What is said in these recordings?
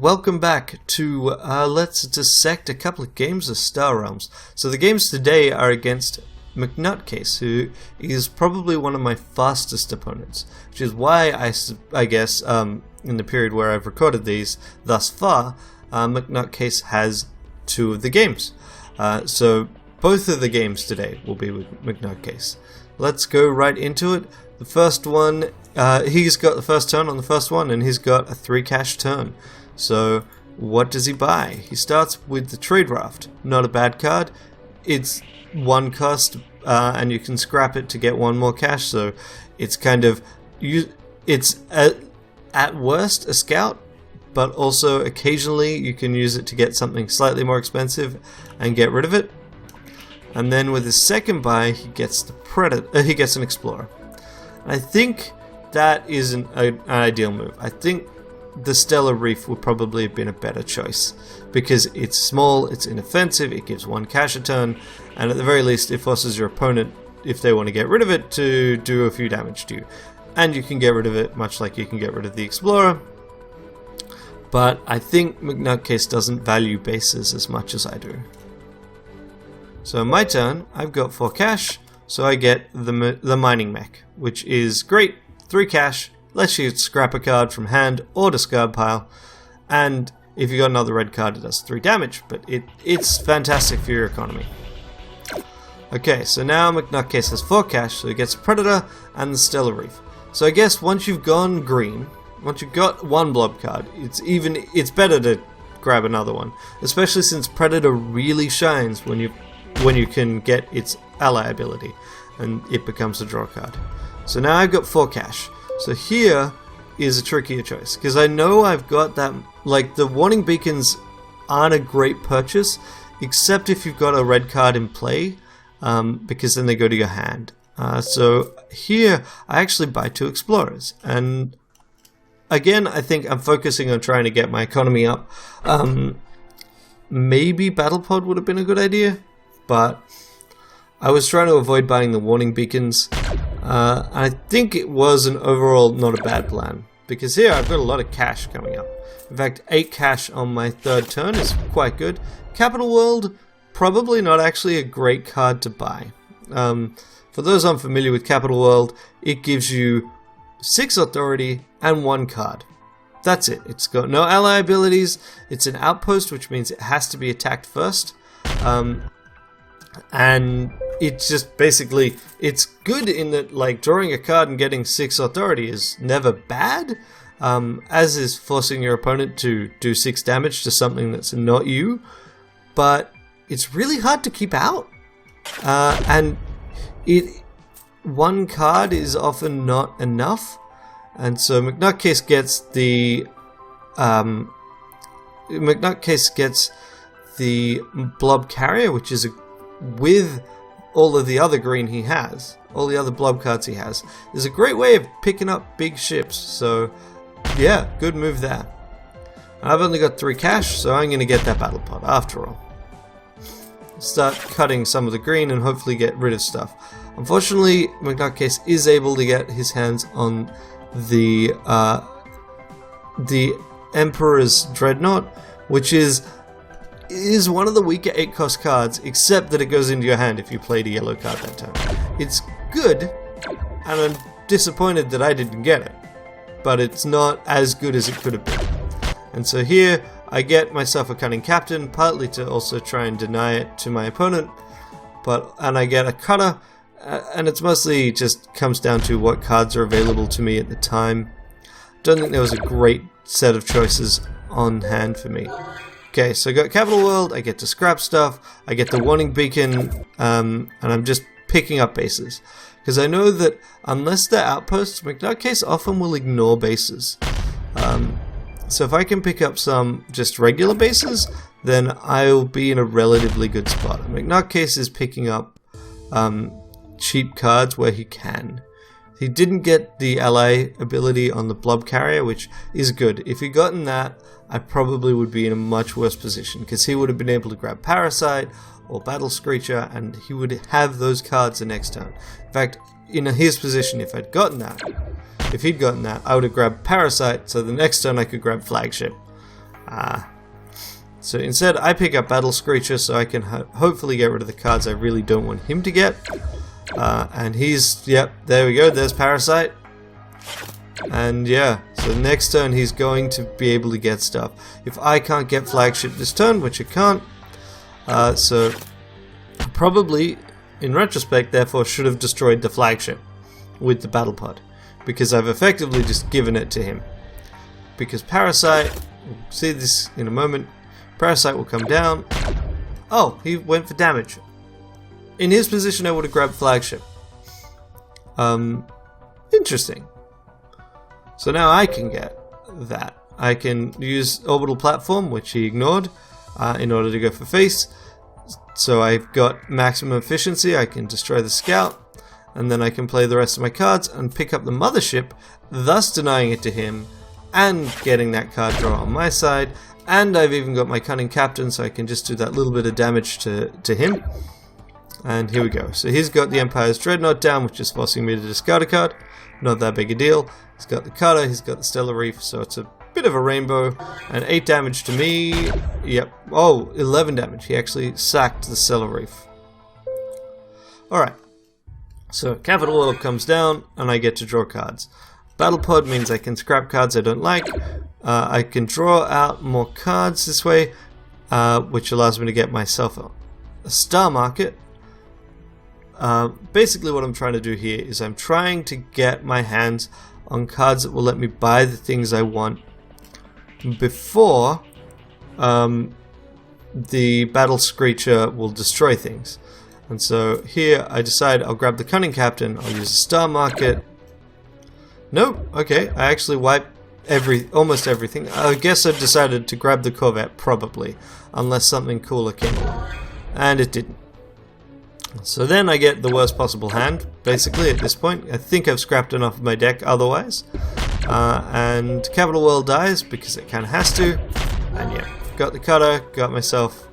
Welcome back to Let's Dissect a couple of games of Star Realms. So the games today are against McNutcase, who is probably one of my fastest opponents, which is why I guess in the period where I've recorded these thus far, McNutcase has two of the games. So both of the games today will be with McNutcase. Let's go right into it. The first one, he's got the first turn on the first one, and he's got a 3 cash turn. So what does he buy? He starts with the Trade Raft. Not a bad card. It's 1 cost, and you can scrap it to get 1 more cash. So it's kind of it's at worst a scout, but also occasionally you can use it to get something slightly more expensive and get rid of it. And then with his second buy, he gets the Predator. He gets an Explorer. And I think that is an ideal move. I think the Stellar Reef would probably have been a better choice because it's small, it's inoffensive, it gives 1 cash a turn, and at the very least it forces your opponent, if they want to get rid of it, to do a few damage to you. And you can get rid of it much like you can get rid of the Explorer. But I think McNutcase doesn't value bases as much as I do. So my turn, I've got 4 cash, so I get the Mining Mech, which is great. 3 cash, lets you scrap a card from hand or discard pile, and if you got another red card it does 3 damage, but it's fantastic for your economy. Okay, so now McNutcase has 4 cash, so he gets a Predator and the Stellar Reef. So I guess once you've gone green, once you've got 1 blob card, it's better to grab another one, especially since Predator really shines when you can get its ally ability, and it becomes a draw card. So now I've got 4 cash. So here is a trickier choice, because I know I've got that, like the warning beacons aren't a great purchase, except if you've got a red card in play, because then they go to your hand. So here I actually buy 2 Explorers, and again I think I'm focusing on trying to get my economy up. Maybe Battle Pod would have been a good idea, but I was trying to avoid buying the warning beacons. I think it was an overall not a bad plan, because here I've got a lot of cash coming up. In fact, 8 cash on my 3rd turn is quite good. Capital World, probably not actually a great card to buy. For those unfamiliar with Capital World, it gives you 6 authority and 1 card. That's it. It's got no ally abilities. It's an outpost, which means it has to be attacked first. And it's just basically, it's good in that, like, drawing a card and getting 6 authority is never bad, as is forcing your opponent to do 6 damage to something that's not you, but it's really hard to keep out, and 1 card is often not enough, and so McNutcase gets the Blob Carrier, which is with all of the other green he has, all the other blob cards he has, is a great way of picking up big ships. So yeah, good move there. I've only got 3 cash, so I'm going to get that Battle Pod after all. Start cutting some of the green and hopefully get rid of stuff. Unfortunately, McNutcase is able to get his hands on the Emperor's Dreadnought, which is one of the weaker 8 cost cards, except that it goes into your hand if you played a yellow card that turn. It's good, and I'm disappointed that I didn't get it, but it's not as good as it could have been. And so here I get myself a Cunning Captain, partly to also try and deny it to my opponent, and I get a Cutter, and it's mostly just comes down to what cards are available to me at the time. Don't think there was a great set of choices on hand for me. Okay, so I got Capital World, I get to scrap stuff, I get the Warning Beacon, and I'm just picking up bases. Because I know that unless they're outposts, McNutcase often will ignore bases. So if I can pick up some just regular bases, then I'll be in a relatively good spot. McNutcase is picking up cheap cards where he can. He didn't get the ally ability on the Blob Carrier, which is good. If he'd gotten that, I probably would be in a much worse position, because he would have been able to grab Parasite or Battle Screecher, and he would have those cards the next turn. In fact, in his position, if he'd gotten that, I would have grabbed Parasite, so the next turn I could grab Flagship. So instead, I pick up Battle Screecher so I can hopefully get rid of the cards I really don't want him to get. And he's, yep, there we go, there's Parasite. And yeah, so next turn he's going to be able to get stuff. If I can't get Flagship this turn, which I can't, so probably, in retrospect, therefore should have destroyed the Flagship with the Battle Pod. Because I've effectively just given it to him. Because Parasite, we'll see this in a moment, Parasite will come down. Oh, he went for damage. In his position I would have grabbed Flagship. Interesting. So now I can get that. I can use Orbital Platform, which he ignored, in order to go for face. So I've got maximum efficiency, I can destroy the Scout, and then I can play the rest of my cards and pick up the Mothership, thus denying it to him, and getting that card draw on my side. And I've even got my Cunning Captain, so I can just do that little bit of damage to him. And here we go. So he's got the Empire's Dreadnought down, which is forcing me to discard a card. Not that big a deal. He's got the Cutter, he's got the Stellar Reef, so it's a bit of a rainbow. And 8 damage to me. Yep. Oh, 11 damage. He actually sacked the Stellar Reef. Alright. So Capital Orb comes down, and I get to draw cards. Battle Pod means I can scrap cards I don't like. I can draw out more cards this way, which allows me to get myself a Star Market. Basically what I'm trying to do here is I'm trying to get my hands on cards that will let me buy the things I want before the Battle Screecher will destroy things. And so here I decide I'll grab the Cunning Captain, I'll use a Star Market. Nope, okay, I actually wipe almost everything. I guess I've decided to grab the Corvette, probably, unless something cooler came along. And it didn't. So then I get the worst possible hand, basically, at this point. I think I've scrapped enough of my deck otherwise. And Capital World dies, because it kind of has to. And yeah, got the Cutter, got myself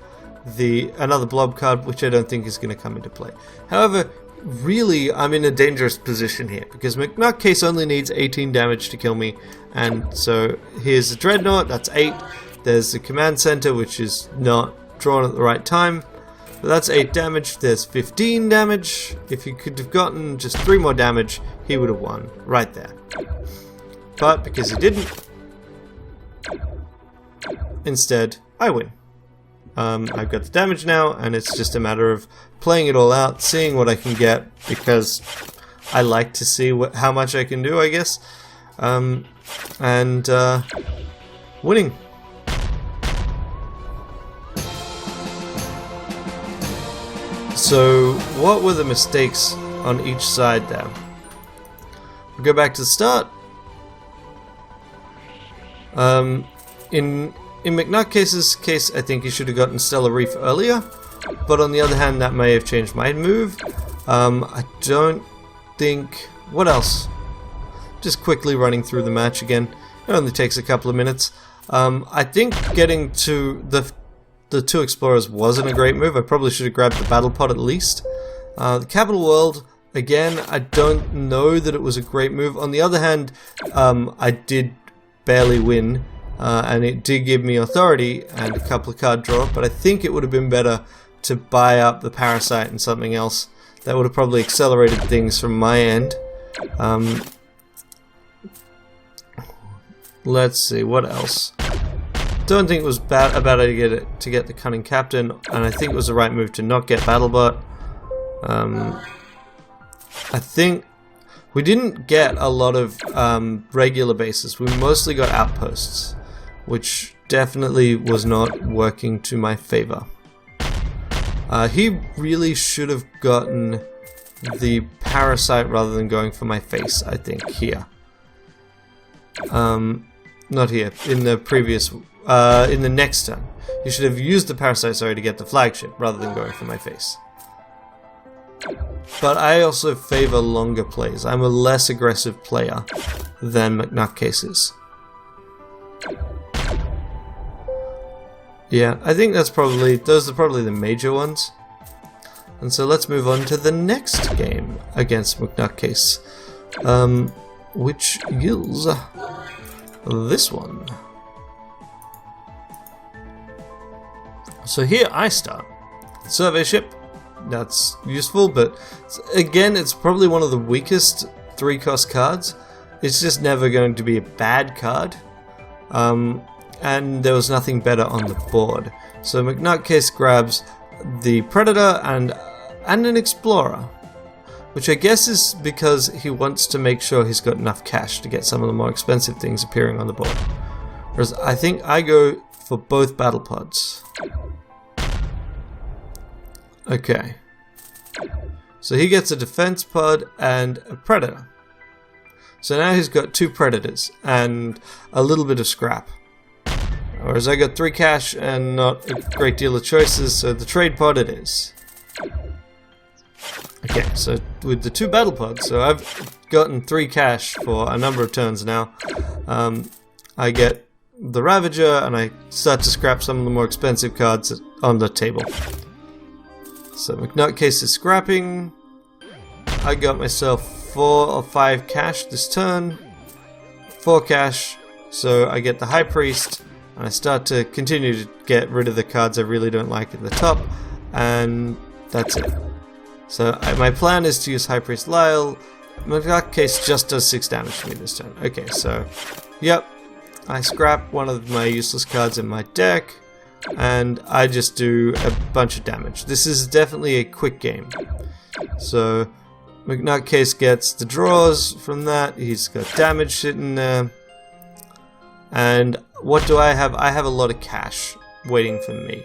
another Blob card, which I don't think is going to come into play. However, really, I'm in a dangerous position here, because McNutcase only needs 18 damage to kill me. And so here's the Dreadnought, that's 8. There's the Command Center, which is not drawn at the right time. But that's 8 damage, there's 15 damage. If he could have gotten just 3 more damage, he would have won, right there. But because he didn't, instead, I win. I've got the damage now, and it's just a matter of playing it all out, seeing what I can get, because I like to see how much I can do, I guess, and winning. So, what were the mistakes on each side there? We'll go back to the start. In McNutcase's case, I think he should have gotten Stellar Reef earlier, but on the other hand, that may have changed my move. I don't think... What else? Just quickly running through the match again. It only takes a couple of minutes. I think getting to the 2 Explorers wasn't a great move. I probably should have grabbed the Battle Pod at least. The Capital World, again, I don't know that it was a great move. On the other hand, I did barely win. And it did give me authority and a couple of card draw, but I think it would have been better to buy up the Parasite and something else. That would have probably accelerated things from my end. Let's see, what else? Don't think it was a bad idea to get the Cunning Captain, and I think it was the right move to not get BattleBot. I think we didn't get a lot of regular bases. We mostly got outposts, which definitely was not working to my favor. He really should have gotten the Parasite rather than going for my face, I think, here. Not here, in the previous, in the next turn. You should have used the Parasite, sorry, to get the Flagship rather than going for my face. But I also favor longer plays. I'm a less aggressive player than McNutcase is. Yeah, I think those are probably the major ones. And so let's move on to the next game against McNutcase, which is this one. So here I start. Survey ship, that's useful, but again, it's probably one of the weakest 3-cost cards. It's just never going to be a bad card. And there was nothing better on the board. So McNutcase grabs the Predator and an Explorer, which I guess is because he wants to make sure he's got enough cash to get some of the more expensive things appearing on the board. Whereas I think I go for both battle pods. Okay. So he gets a defense pod and a Predator. So now he's got 2 Predators and a little bit of scrap. Whereas I got 3 cash and not a great deal of choices, so the trade pod it is. Okay, so with the 2 battle pods, so I've gotten 3 cash for a number of turns now. I get the Ravager and I start to scrap some of the more expensive cards on the table. So McNutcase is scrapping. I got myself 4 or 5 cash this turn. 4 cash, so I get the High Priest. And I start to continue to get rid of the cards I really don't like at the top, and that's it. So my plan is to use High Priest Lyle. McNutcase just does 6 damage to me this turn. Okay, so, yep, I scrap one of my useless cards in my deck, and I just do a bunch of damage. This is definitely a quick game. So McNutcase gets the draws from that. He's got damage sitting there. And what do I have? I have a lot of cash waiting for me.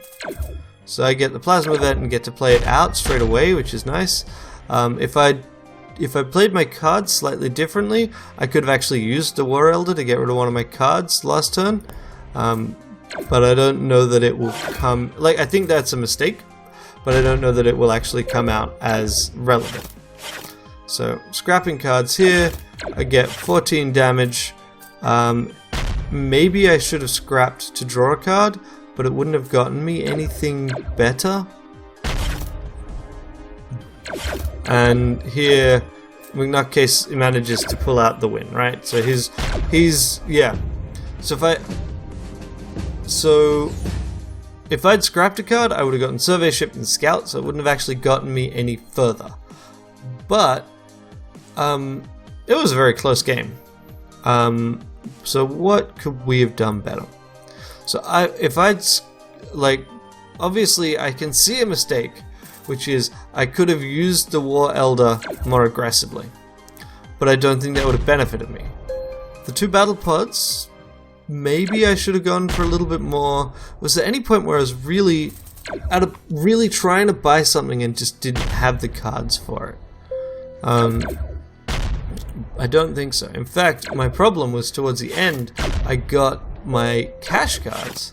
So I get the Plasma Event and get to play it out straight away, which is nice. If I played my cards slightly differently, I could have actually used the War Elder to get rid of one of my cards last turn. But I don't know that it will come... Like, I think that's a mistake, but I don't know that it will actually come out as relevant. So, scrapping cards here. I get 14 damage. Maybe I should have scrapped to draw a card, but it wouldn't have gotten me anything better. And here, McNutcase manages to pull out the win, right? So yeah. So if I'd scrapped a card, I would have gotten Survey Ship and Scout, so it wouldn't have actually gotten me any further. But it was a very close game. So what could we have done better? So obviously I can see a mistake, which is I could have used the War Elder more aggressively, but I don't think that would have benefited me. The 2 battle pods, maybe I should have gone for a little bit more. Was there any point where I was really trying to buy something and just didn't have the cards for it? I don't think so. In fact, my problem was towards the end, I got my cash cards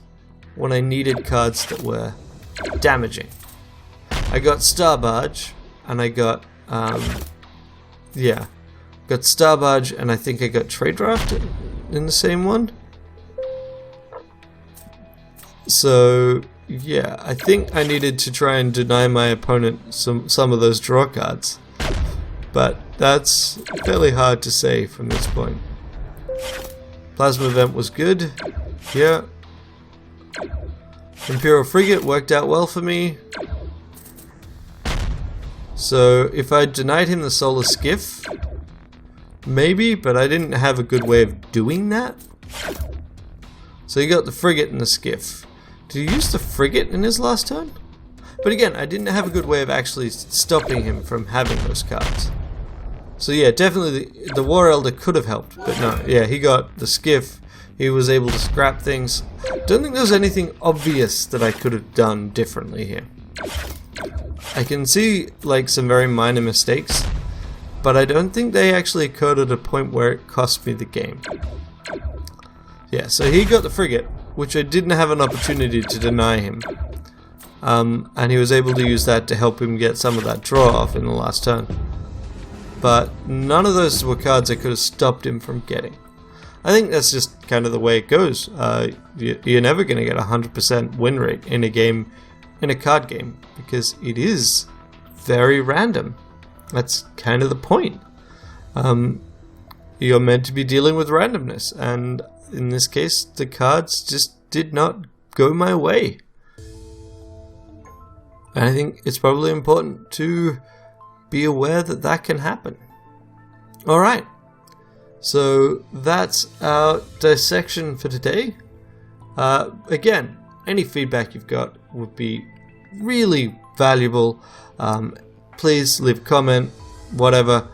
when I needed cards that were damaging. I got Star Barge, and I got, got Star Barge, and I think I got Trade Draft in the same one. So, yeah, I think I needed to try and deny my opponent some of those draw cards. But that's fairly hard to say from this point. Plasma Event was good. Yeah. Imperial Frigate worked out well for me. So if I denied him the Solar Skiff, maybe, but I didn't have a good way of doing that. So he got the Frigate and the Skiff. Did he use the Frigate in his last turn? But again, I didn't have a good way of actually stopping him from having those cards. So yeah, definitely the War Elder could have helped, but no, yeah, he got the Skiff, he was able to scrap things. Don't think there's anything obvious that I could have done differently here. I can see like some very minor mistakes, but I don't think they actually occurred at a point where it cost me the game. Yeah, so he got the Frigate, which I didn't have an opportunity to deny him. And he was able to use that to help him get some of that draw off in the last turn. But none of those were cards I could have stopped him from getting. I think that's just kind of the way it goes. You're never going to get a 100% win rate in a game, in a card game, because it is very random. That's kind of the point. You're meant to be dealing with randomness, and in this case, the cards just did not go my way. And I think it's probably important to be aware that that can happen. Alright, so that's our dissection for today. Again, any feedback you've got would be really valuable. Please leave a comment, whatever.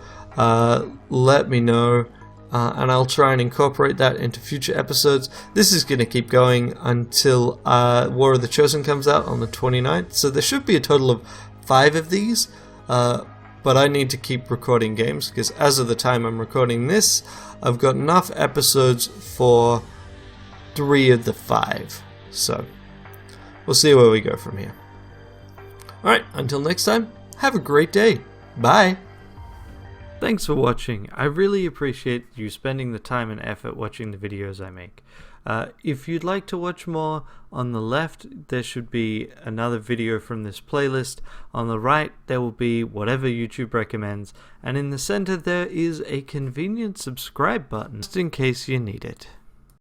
Let me know, and I'll try and incorporate that into future episodes. This is going to keep going until War of the Chosen comes out on the 29th, so there should be a total of 5 of these, but I need to keep recording games, because as of the time I'm recording this, I've got enough episodes for 3 of the 5, so we'll see where we go from here. Alright, until next time, have a great day. Bye! Thanks for watching. I really appreciate you spending the time and effort watching the videos I make. If you'd like to watch more, on the left there should be another video from this playlist. On the right there will be whatever YouTube recommends, and in the center there is a convenient subscribe button just in case you need it.